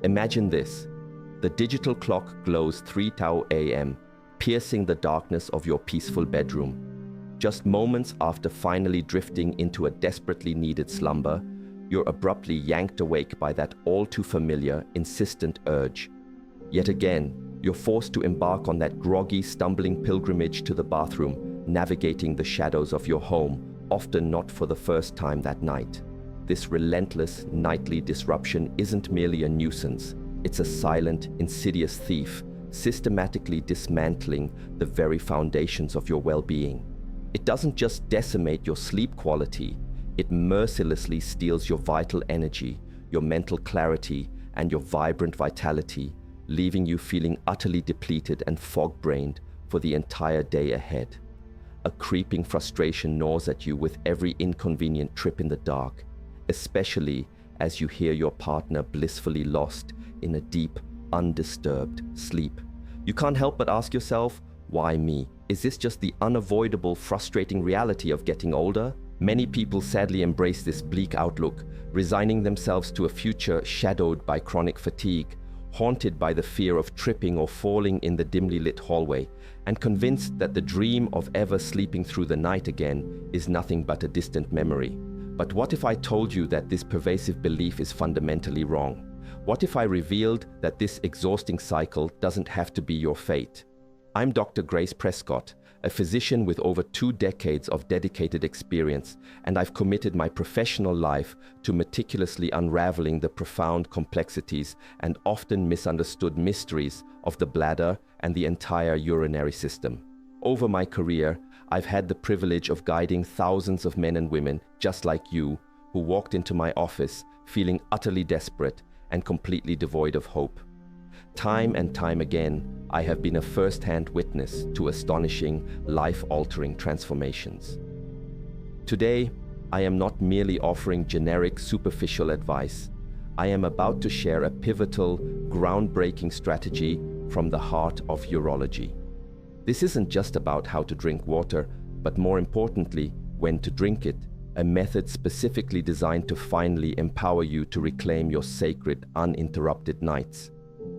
Imagine this. The digital clock glows 3:00 a.m., piercing the darkness of your peaceful bedroom. Just moments after finally drifting into a desperately needed slumber, you're abruptly yanked awake by that all-too-familiar, insistent urge. Yet again, you're forced to embark on that groggy, stumbling pilgrimage to the bathroom, navigating the shadows of your home, often not for the first time that night. This relentless, nightly disruption isn't merely a nuisance. It's a silent, insidious thief, systematically dismantling the very foundations of your well-being. It doesn't just decimate your sleep quality, it mercilessly steals your vital energy, your mental clarity, and your vibrant vitality, leaving you feeling utterly depleted and fog-brained for the entire day ahead. A creeping frustration gnaws at you with every inconvenient trip in the dark, especially as you hear your partner blissfully lost in a deep, undisturbed sleep. You can't help but ask yourself, why me? Is this just the unavoidable, frustrating reality of getting older? Many people sadly embrace this bleak outlook, resigning themselves to a future shadowed by chronic fatigue, haunted by the fear of tripping or falling in the dimly lit hallway, and convinced that the dream of ever sleeping through the night again is nothing but a distant memory. But what if I told you that this pervasive belief is fundamentally wrong? What if I revealed that this exhausting cycle doesn't have to be your fate? I'm Dr. Grace Prescott, a physician with over 2 decades of dedicated experience, and I've committed my professional life to meticulously unraveling the profound complexities and often misunderstood mysteries of the bladder and the entire urinary system. Over my career, I've had the privilege of guiding thousands of men and women just like you who walked into my office feeling utterly desperate and completely devoid of hope. Time and time again, I have been a first-hand witness to astonishing, life-altering transformations. Today, I am not merely offering generic, superficial advice. I am about to share a pivotal, groundbreaking strategy from the heart of urology. This isn't just about how to drink water, but more importantly, when to drink it, a method specifically designed to finally empower you to reclaim your sacred, uninterrupted nights.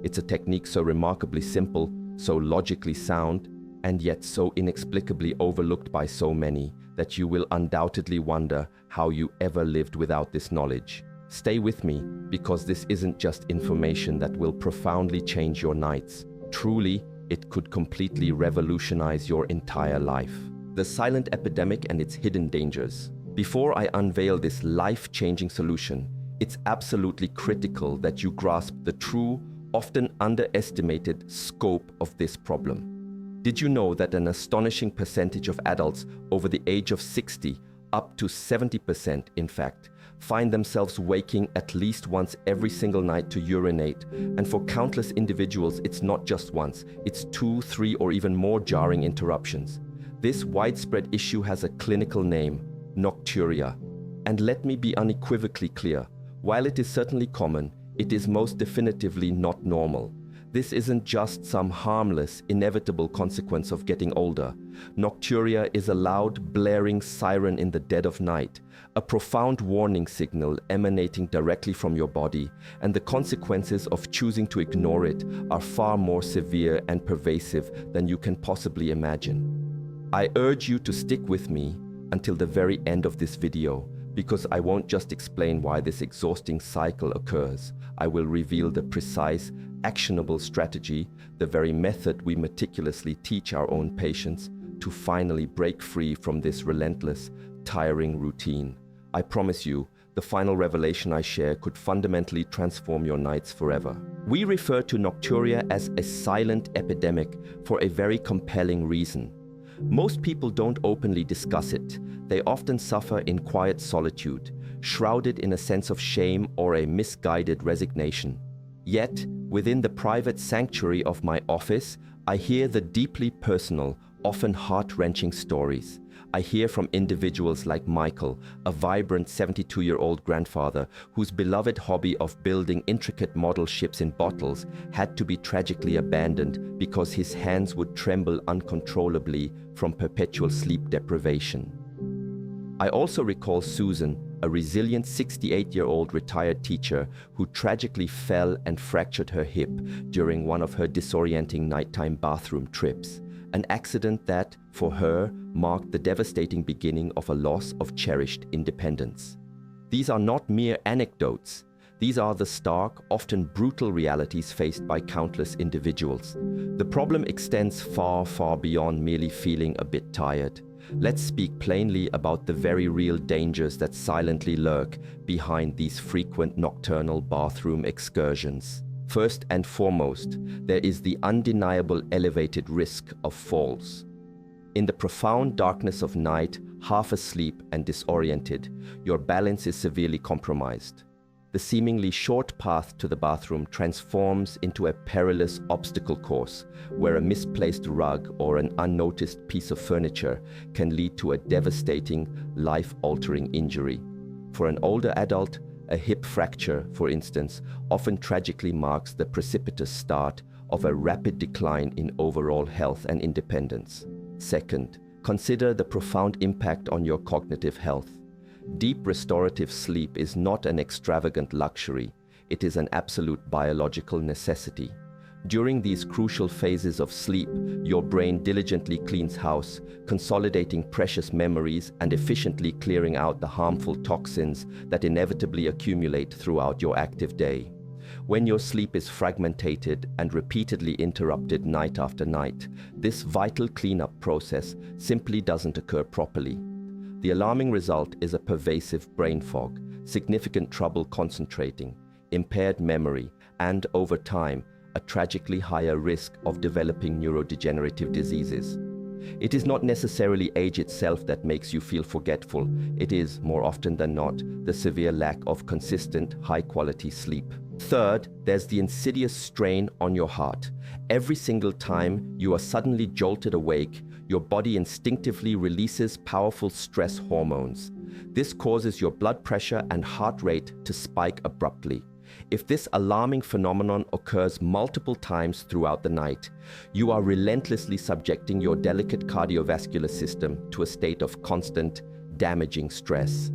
It's a technique so remarkably simple, so logically sound, and yet so inexplicably overlooked by so many that you will undoubtedly wonder how you ever lived without this knowledge. Stay with me, because this isn't just information that will profoundly change your nights. Truly, it could completely revolutionize your entire life. The silent epidemic and its hidden dangers. Before I unveil this life-changing solution, it's absolutely critical that you grasp the true, often underestimated scope of this problem. Did you know that an astonishing percentage of adults over the age of 60, up to 70% in fact, find themselves waking at least once every single night to urinate, and for countless individuals it's not just once, it's 2, 3 or even more jarring interruptions. This widespread issue has a clinical name, nocturia. And let me be unequivocally clear, while it is certainly common, it is most definitively not normal. This isn't just some harmless, inevitable consequence of getting older. Nocturia is a loud, blaring siren in the dead of night, a profound warning signal emanating directly from your body, and the consequences of choosing to ignore it are far more severe and pervasive than you can possibly imagine. I urge you to stick with me until the very end of this video, because I won't just explain why this exhausting cycle occurs. I will reveal the precise, actionable strategy, the very method we meticulously teach our own patients to finally break free from this relentless, tiring routine. I promise you, the final revelation I share could fundamentally transform your nights forever. We refer to nocturia as a silent epidemic for a very compelling reason. Most people don't openly discuss it. They often suffer in quiet solitude, shrouded in a sense of shame or a misguided resignation. Yet, within the private sanctuary of my office, I hear the deeply personal, often heart-wrenching stories. I hear from individuals like Michael, a vibrant 72-year-old grandfather whose beloved hobby of building intricate model ships in bottles had to be tragically abandoned because his hands would tremble uncontrollably from perpetual sleep deprivation. I also recall Susan, a resilient 68-year-old retired teacher who tragically fell and fractured her hip during one of her disorienting nighttime bathroom trips, an accident that, for her, marked the devastating beginning of a loss of cherished independence. These are not mere anecdotes. These are the stark, often brutal realities faced by countless individuals. The problem extends far, far beyond merely feeling a bit tired. Let's speak plainly about the very real dangers that silently lurk behind these frequent nocturnal bathroom excursions. First and foremost, there is the undeniable elevated risk of falls. In the profound darkness of night, half asleep and disoriented, your balance is severely compromised. The seemingly short path to the bathroom transforms into a perilous obstacle course where a misplaced rug or an unnoticed piece of furniture can lead to a devastating, life-altering injury. For an older adult, a hip fracture, for instance, often tragically marks the precipitous start of a rapid decline in overall health and independence. Second, consider the profound impact on your cognitive health. Deep restorative sleep is not an extravagant luxury, it is an absolute biological necessity. During these crucial phases of sleep, your brain diligently cleans house, consolidating precious memories and efficiently clearing out the harmful toxins that inevitably accumulate throughout your active day. When your sleep is fragmented and repeatedly interrupted night after night, this vital cleanup process simply doesn't occur properly. The alarming result is a pervasive brain fog, significant trouble concentrating, impaired memory, and over time, a tragically higher risk of developing neurodegenerative diseases. It is not necessarily age itself that makes you feel forgetful. It is, more often than not, the severe lack of consistent, high-quality sleep. Third, there's the insidious strain on your heart. Every single time you are suddenly jolted awake, your body instinctively releases powerful stress hormones. This causes your blood pressure and heart rate to spike abruptly. If this alarming phenomenon occurs multiple times throughout the night, you are relentlessly subjecting your delicate cardiovascular system to a state of constant, damaging stress.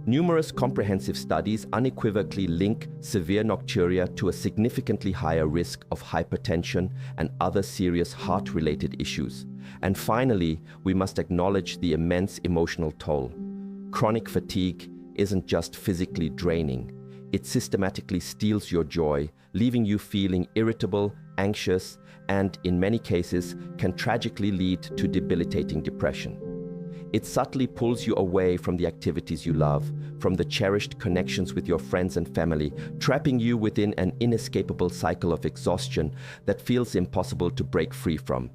Numerous comprehensive studies unequivocally link severe nocturia to a significantly higher risk of hypertension and other serious heart-related issues. And finally, we must acknowledge the immense emotional toll. Chronic fatigue isn't just physically draining. It systematically steals your joy, leaving you feeling irritable, anxious, and in many cases can tragically lead to debilitating depression. It subtly pulls you away from the activities you love, from the cherished connections with your friends and family, trapping you within an inescapable cycle of exhaustion that feels impossible to break free from.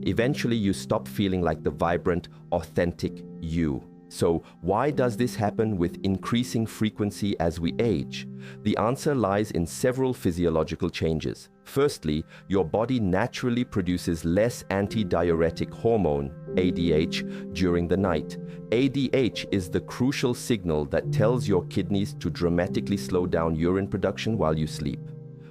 Eventually, you stop feeling like the vibrant, authentic you. So, why does this happen with increasing frequency as we age? The answer lies in several physiological changes. Firstly, your body naturally produces less antidiuretic hormone, ADH, during the night. ADH is the crucial signal that tells your kidneys to dramatically slow down urine production while you sleep.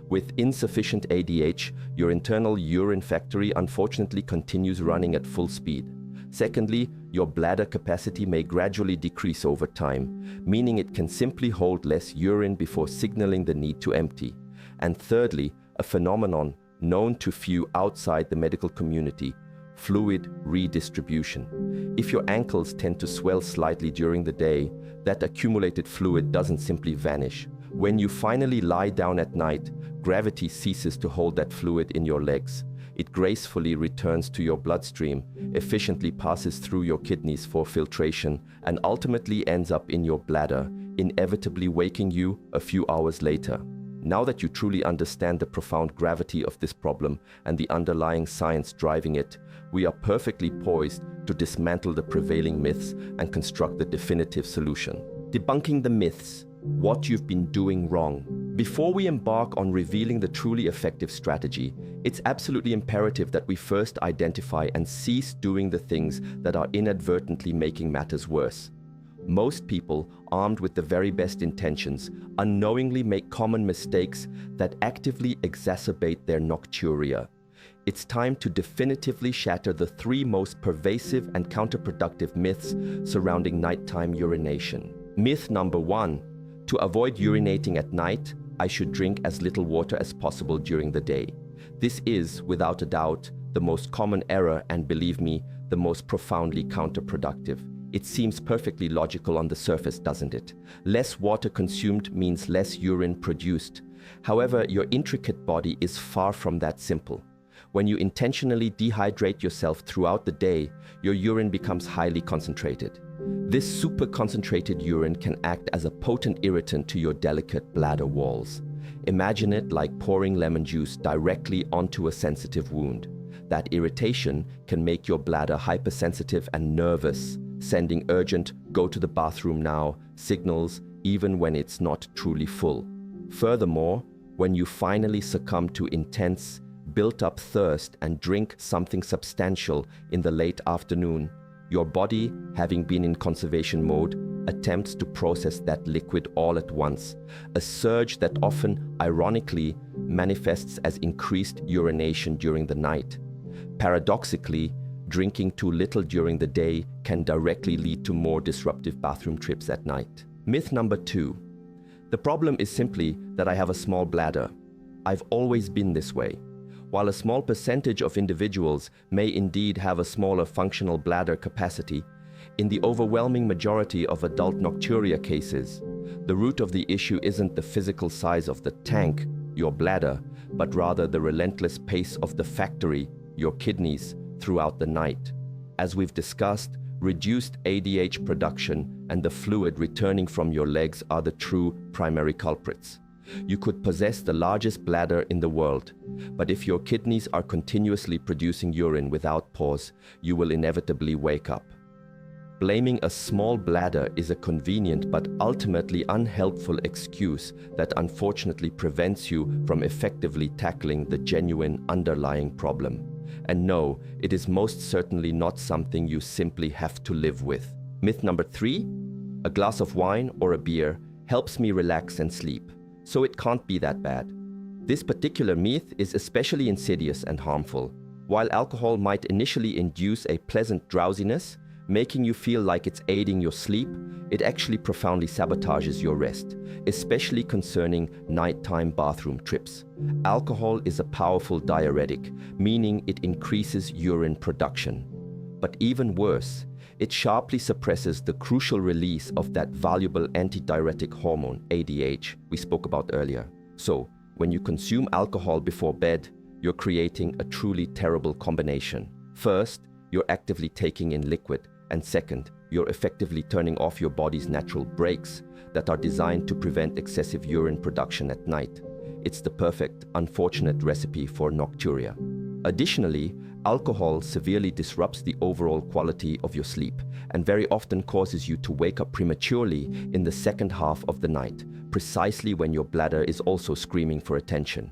With insufficient ADH, your internal urine factory unfortunately continues running at full speed. Secondly, your bladder capacity may gradually decrease over time, meaning it can simply hold less urine before signaling the need to empty. And thirdly, a phenomenon known to few outside the medical community, fluid redistribution. If your ankles tend to swell slightly during the day, that accumulated fluid doesn't simply vanish. When you finally lie down at night, gravity ceases to hold that fluid in your legs. It gracefully returns to your bloodstream, efficiently passes through your kidneys for filtration, and ultimately ends up in your bladder, inevitably waking you a few hours later. Now that you truly understand the profound gravity of this problem and the underlying science driving it, we are perfectly poised to dismantle the prevailing myths and construct the definitive solution. Debunking the myths, what you've been doing wrong. Before we embark on revealing the truly effective strategy, it's absolutely imperative that we first identify and cease doing the things that are inadvertently making matters worse. Most people, armed with the very best intentions, unknowingly make common mistakes that actively exacerbate their nocturia. It's time to definitively shatter the three most pervasive and counterproductive myths surrounding nighttime urination. Myth number 1. To avoid urinating at night, I should drink as little water as possible during the day. This is, without a doubt, the most common error and, believe me, the most profoundly counterproductive. It seems perfectly logical on the surface, doesn't it? Less water consumed means less urine produced. However, your intricate body is far from that simple. When you intentionally dehydrate yourself throughout the day, your urine becomes highly concentrated. This super concentrated urine can act as a potent irritant to your delicate bladder walls. Imagine it like pouring lemon juice directly onto a sensitive wound. That irritation can make your bladder hypersensitive and nervous, sending urgent "go to the bathroom now" signals even when it's not truly full. Furthermore, when you finally succumb to intense, built-up thirst and drink something substantial in the late afternoon, your body, having been in conservation mode, attempts to process that liquid all at once, a surge that often, ironically, manifests as increased urination during the night. Paradoxically, drinking too little during the day can directly lead to more disruptive bathroom trips at night. Myth number 2. The problem is simply that I have a small bladder. I've always been this way. While a small percentage of individuals may indeed have a smaller functional bladder capacity, in the overwhelming majority of adult nocturia cases, the root of the issue isn't the physical size of the tank, your bladder, but rather the relentless pace of the factory, your kidneys, throughout the night. As we've discussed, reduced ADH production and the fluid returning from your legs are the true primary culprits. You could possess the largest bladder in the world, but if your kidneys are continuously producing urine without pause, you will inevitably wake up. Blaming a small bladder is a convenient but ultimately unhelpful excuse that unfortunately prevents you from effectively tackling the genuine underlying problem. And no, it is most certainly not something you simply have to live with. Myth number 3. A glass of wine or a beer helps me relax and sleep, so it can't be that bad. This particular myth is especially insidious and harmful. While alcohol might initially induce a pleasant drowsiness, making you feel like it's aiding your sleep, it actually profoundly sabotages your rest, especially concerning nighttime bathroom trips. Alcohol is a powerful diuretic, meaning it increases urine production. But even worse, it sharply suppresses the crucial release of that valuable antidiuretic hormone, ADH, we spoke about earlier. So, when you consume alcohol before bed, you're creating a truly terrible combination. First, you're actively taking in liquid, and second, you're effectively turning off your body's natural brakes that are designed to prevent excessive urine production at night. It's the perfect, unfortunate recipe for nocturia. Additionally, alcohol severely disrupts the overall quality of your sleep and very often causes you to wake up prematurely in the second half of the night, precisely when your bladder is also screaming for attention.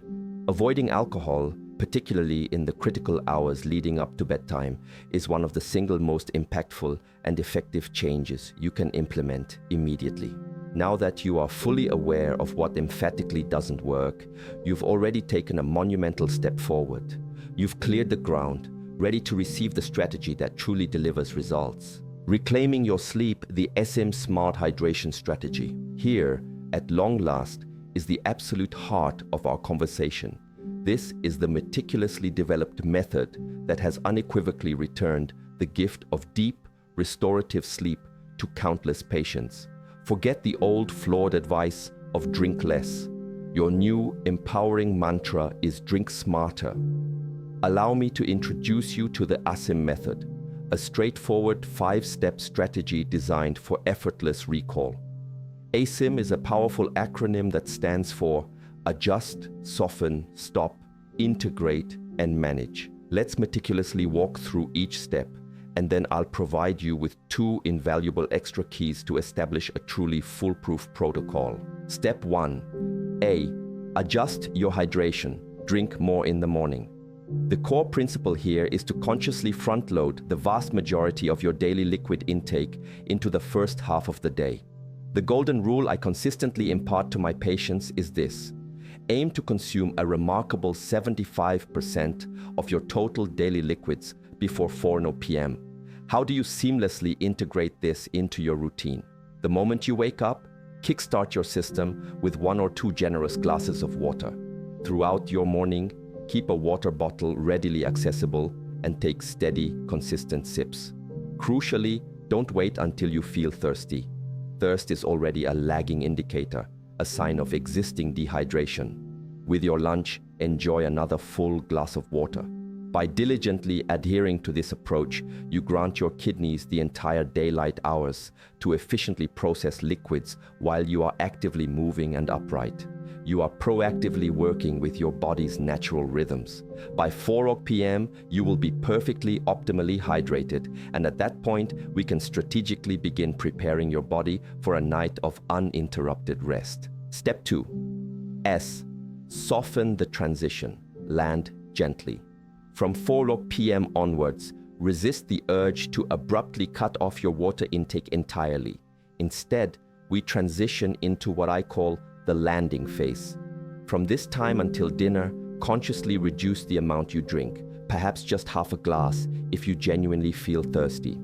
Avoiding alcohol, particularly in the critical hours leading up to bedtime, is one of the single most impactful and effective changes you can implement immediately. Now that you are fully aware of what emphatically doesn't work, you've already taken a monumental step forward. You've cleared the ground, ready to receive the strategy that truly delivers results. Reclaiming your sleep, the SM Smart Hydration Strategy. Here, at long last, is the absolute heart of our conversation. This is the meticulously developed method that has unequivocally returned the gift of deep, restorative sleep to countless patients. Forget the old flawed advice of drink less. Your new, empowering mantra is drink smarter. Allow me to introduce you to the ASIM method, a straightforward 5-step strategy designed for effortless recall. ASIM is a powerful acronym that stands for Adjust, Soften, Stop, Integrate, and Manage. Let's meticulously walk through each step, and then I'll provide you with 2 invaluable extra keys to establish a truly foolproof protocol. Step 1. A. Adjust your hydration. Drink more in the morning. The core principle here is to consciously front-load the vast majority of your daily liquid intake into the first half of the day. The golden rule I consistently impart to my patients is this: aim to consume a remarkable 75% of your total daily liquids before 4 p.m. How do you seamlessly integrate this into your routine? The moment you wake up, kickstart your system with 1 or 2 generous glasses of water. Throughout your morning, keep a water bottle readily accessible and take steady, consistent sips. Crucially, don't wait until you feel thirsty. Thirst is already a lagging indicator, a sign of existing dehydration. With your lunch, enjoy another full glass of water. By diligently adhering to this approach, you grant your kidneys the entire daylight hours to efficiently process liquids while you are actively moving and upright. You are proactively working with your body's natural rhythms. By 4 p.m., you will be perfectly optimally hydrated, and at that point, we can strategically begin preparing your body for a night of uninterrupted rest. Step 2. S. Soften the transition. Land gently. From 4 p.m. onwards, resist the urge to abruptly cut off your water intake entirely. Instead, we transition into what I call the landing phase. From this time until dinner, consciously reduce the amount you drink, perhaps just half a glass if you genuinely feel thirsty.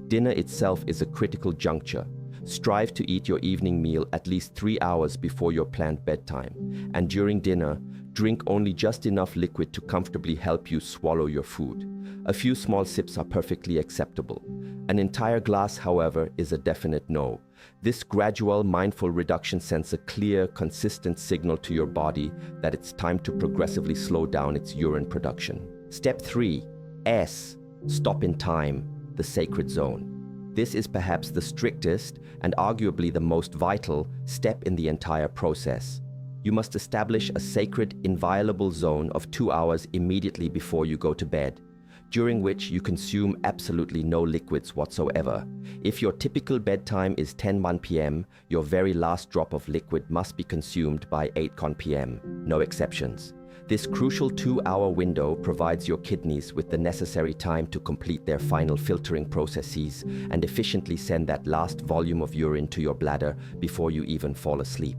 Dinner itself is a critical juncture. Strive to eat your evening meal at least 3 hours before your planned bedtime, and during dinner, drink only just enough liquid to comfortably help you swallow your food. A few small sips are perfectly acceptable. An entire glass, however, is a definite no. This gradual, mindful reduction sends a clear, consistent signal to your body that it's time to progressively slow down its urine production. Step 3. S. Stop in time, the sacred zone. This is perhaps the strictest and arguably the most vital step in the entire process. You must establish a sacred, inviolable zone of 2 hours immediately before you go to bed, during which you consume absolutely no liquids whatsoever. If your typical bedtime is 10:01 p.m., your very last drop of liquid must be consumed by 8:00 p.m., no exceptions. This crucial 2-hour window provides your kidneys with the necessary time to complete their final filtering processes and efficiently send that last volume of urine to your bladder before you even fall asleep.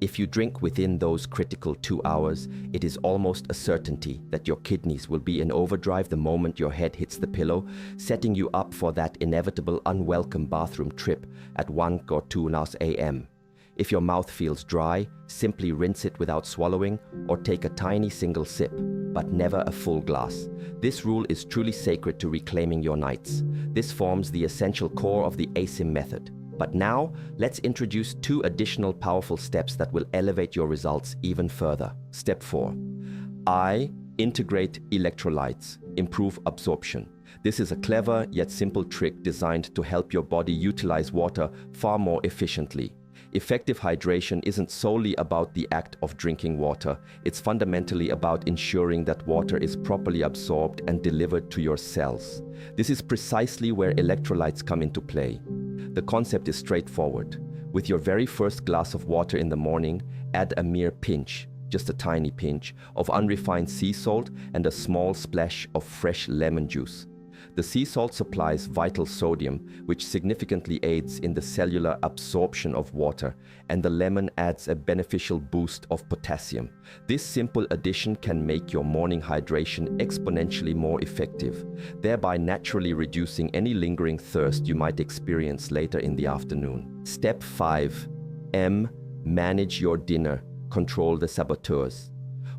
If you drink within those critical 2 hours, it is almost a certainty that your kidneys will be in overdrive the moment your head hits the pillow, setting you up for that inevitable unwelcome bathroom trip at 1 or 2 a.m. If your mouth feels dry, simply rinse it without swallowing or take a tiny single sip, but never a full glass. This rule is truly sacred to reclaiming your nights. This forms the essential core of the ASIM method. But now, let's introduce 2 additional powerful steps that will elevate your results even further. Step 4. I. Integrate electrolytes. Improve absorption. This is a clever yet simple trick designed to help your body utilize water far more efficiently. Effective hydration isn't solely about the act of drinking water. It's fundamentally about ensuring that water is properly absorbed and delivered to your cells. This is precisely where electrolytes come into play. The concept is straightforward. With your very first glass of water in the morning, add a mere pinch, just a tiny pinch, of unrefined sea salt and a small splash of fresh lemon juice. The sea salt supplies vital sodium, which significantly aids in the cellular absorption of water, and the lemon adds a beneficial boost of potassium. This simple addition can make your morning hydration exponentially more effective, thereby naturally reducing any lingering thirst you might experience later in the afternoon. Step 5. M. Manage your dinner. Control the saboteurs.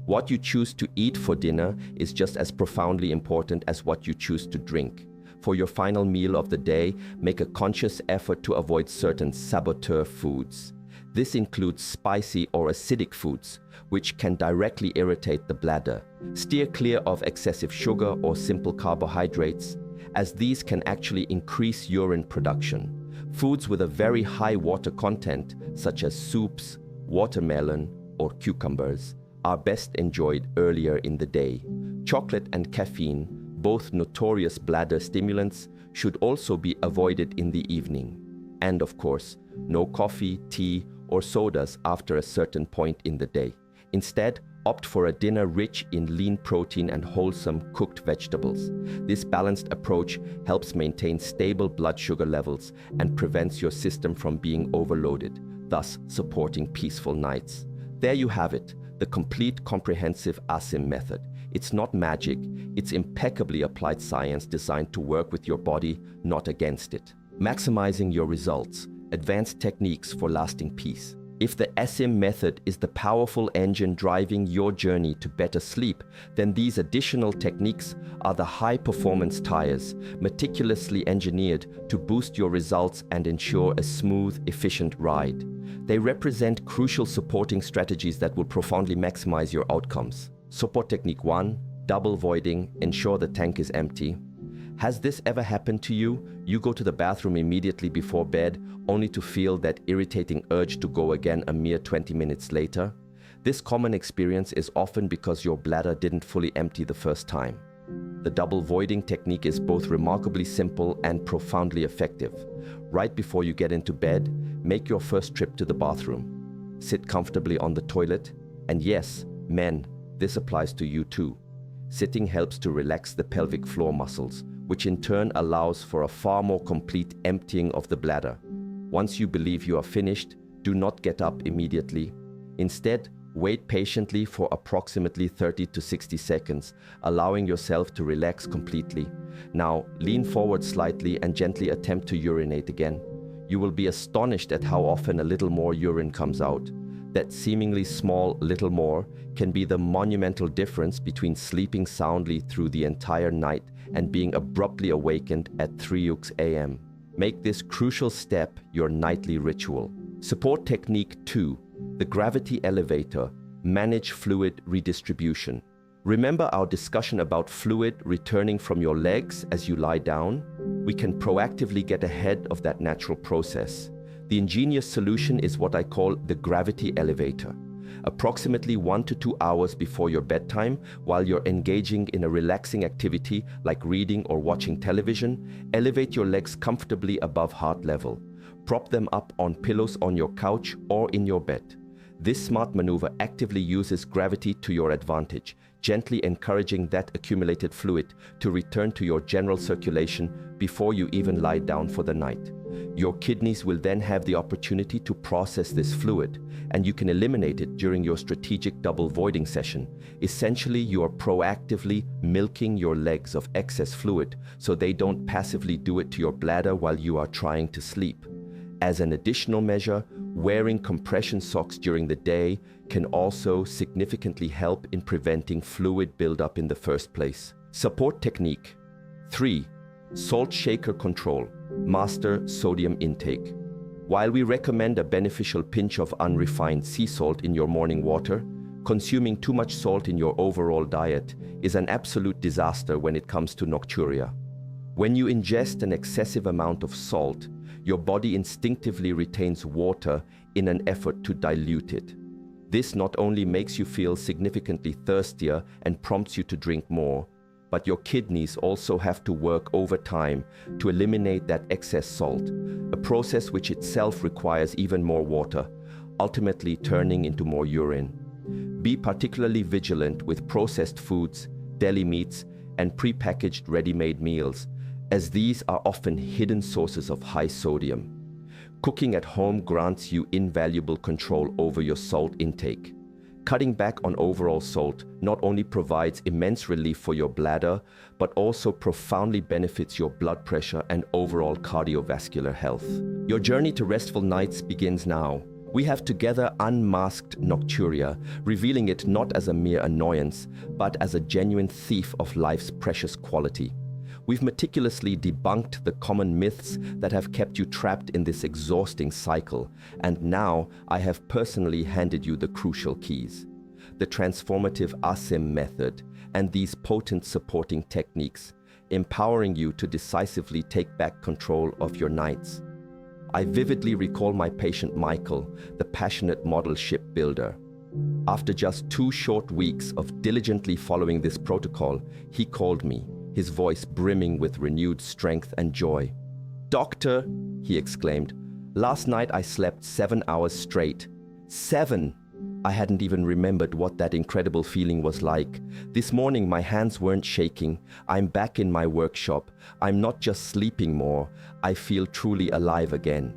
What you choose to eat for dinner is just as profoundly important as what you choose to drink. For your final meal of the day, make a conscious effort to avoid certain saboteur foods. This includes spicy or acidic foods, which can directly irritate the bladder. Steer clear of excessive sugar or simple carbohydrates, as these can actually increase urine production. Foods with a very high water content, such as soups, watermelon, or cucumbers, are best enjoyed earlier in the day. Chocolate and caffeine, both notorious bladder stimulants, should also be avoided in the evening. And of course, no coffee, tea, or sodas after a certain point in the day. Instead, opt for a dinner rich in lean protein and wholesome cooked vegetables. This balanced approach helps maintain stable blood sugar levels and prevents your system from being overloaded, thus supporting peaceful nights. There you have it. The complete comprehensive ASIM method. It's not magic, it's impeccably applied science designed to work with your body, not against it. Maximizing your results. advanced techniques for lasting peace. If the SM method is the powerful engine driving your journey to better sleep, then these additional techniques are the high-performance tires, meticulously engineered to boost your results and ensure a smooth, efficient ride. They represent crucial supporting strategies that will profoundly maximize your outcomes. Support technique 1, double voiding, ensure the tank is empty. Has this ever happened to you? You go to the bathroom immediately before bed, only to feel that irritating urge to go again a mere 20 minutes later? This common experience is often because your bladder didn't fully empty the first time. The double voiding technique is both remarkably simple and profoundly effective. Right before you get into bed, make your first trip to the bathroom. Sit comfortably on the toilet, and yes, men, this applies to you too. Sitting helps to relax the pelvic floor muscles, which in turn allows for a far more complete emptying of the bladder. Once you believe you are finished, do not get up immediately. Instead, wait patiently for approximately 30 to 60 seconds, allowing yourself to relax completely. Now, lean forward slightly and gently attempt to urinate again. You will be astonished at how often a little more urine comes out. That seemingly small little more can be the monumental difference between sleeping soundly through the entire night and being abruptly awakened at 3 a.m. Make this crucial step your nightly ritual. Support technique 2, the gravity elevator, manage fluid redistribution. Remember our discussion about fluid returning from your legs as you lie down? We can proactively get ahead of that natural process. The ingenious solution is what I call the gravity elevator. Approximately 1 to 2 hours before your bedtime, while you're engaging in a relaxing activity like reading or watching television, elevate your legs comfortably above heart level. Prop them up on pillows on your couch or in your bed. This smart maneuver actively uses gravity to your advantage, gently encouraging that accumulated fluid to return to your general circulation before you even lie down for the night. Your kidneys will then have the opportunity to process this fluid, and you can eliminate it during your strategic double voiding session. Essentially, you are proactively milking your legs of excess fluid so they don't passively do it to your bladder while you are trying to sleep. As an additional measure, wearing compression socks during the day can also significantly help in preventing fluid buildup in the first place. Support technique 3, salt shaker control. Master sodium intake. While we recommend a beneficial pinch of unrefined sea salt in your morning water, consuming too much salt in your overall diet is an absolute disaster when it comes to nocturia. When you ingest an excessive amount of salt, your body instinctively retains water in an effort to dilute it. This not only makes you feel significantly thirstier and prompts you to drink more, but your kidneys also have to work overtime to eliminate that excess salt, a process which itself requires even more water, ultimately turning into more urine. Be particularly vigilant with processed foods, deli meats, and prepackaged ready-made meals, as these are often hidden sources of high sodium. Cooking at home grants you invaluable control over your salt intake. Cutting back on overall salt not only provides immense relief for your bladder, but also profoundly benefits your blood pressure and overall cardiovascular health. Your journey to restful nights begins now. We have together unmasked nocturia, revealing it not as a mere annoyance, but as a genuine thief of life's precious quality. We've meticulously debunked the common myths that have kept you trapped in this exhausting cycle, and now I have personally handed you the crucial keys. The transformative ASIM method and these potent supporting techniques, empowering you to decisively take back control of your nights. I vividly recall my patient Michael, the passionate model shipbuilder. After just 2 short weeks of diligently following this protocol, he called me, his voice brimming with renewed strength and joy. "Doctor," he exclaimed, "last night I slept 7 hours straight. 7! I hadn't even remembered what that incredible feeling was like. This morning my hands weren't shaking. I'm back in my workshop. I'm not just sleeping more. I feel truly alive again."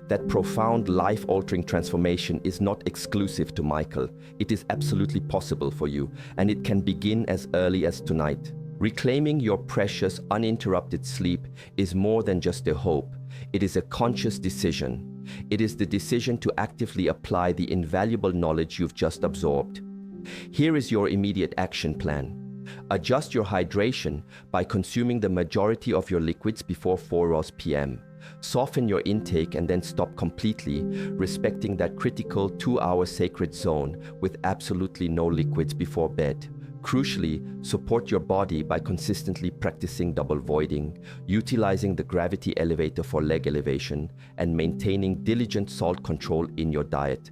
That profound life-altering transformation is not exclusive to Michael. It is absolutely possible for you, and it can begin as early as tonight. Reclaiming your precious, uninterrupted sleep is more than just a hope. It is a conscious decision. It is the decision to actively apply the invaluable knowledge you've just absorbed. Here is your immediate action plan. Adjust your hydration by consuming the majority of your liquids before 4 p.m. Soften your intake and then stop completely, respecting that critical 2-hour sacred zone with absolutely no liquids before bed. Crucially, support your body by consistently practicing double voiding, utilizing the gravity elevator for leg elevation, and maintaining diligent salt control in your diet.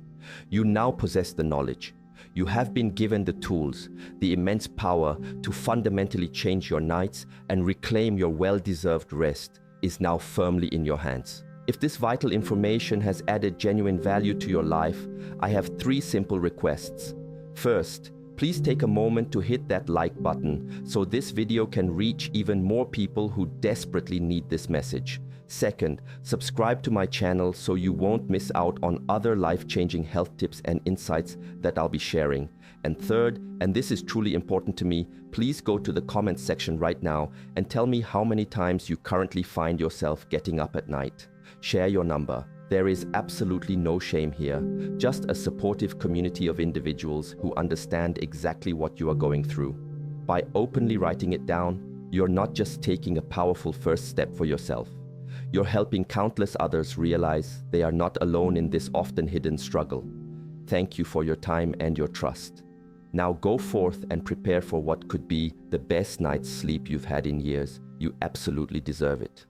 You now possess the knowledge. You have been given the tools, the immense power to fundamentally change your nights and reclaim your well-deserved rest is now firmly in your hands. If this vital information has added genuine value to your life, I have 3 simple requests. First, please take a moment to hit that like button so this video can reach even more people who desperately need this message. Second, subscribe to my channel so you won't miss out on other life-changing health tips and insights that I'll be sharing. And third, and this is truly important to me, please go to the comments section right now and tell me how many times you currently find yourself getting up at night. Share your number. There is absolutely no shame here, just a supportive community of individuals who understand exactly what you are going through. By openly writing it down, you're not just taking a powerful first step for yourself. You're helping countless others realize they are not alone in this often hidden struggle. Thank you for your time and your trust. Now go forth and prepare for what could be the best night's sleep you've had in years. You absolutely deserve it.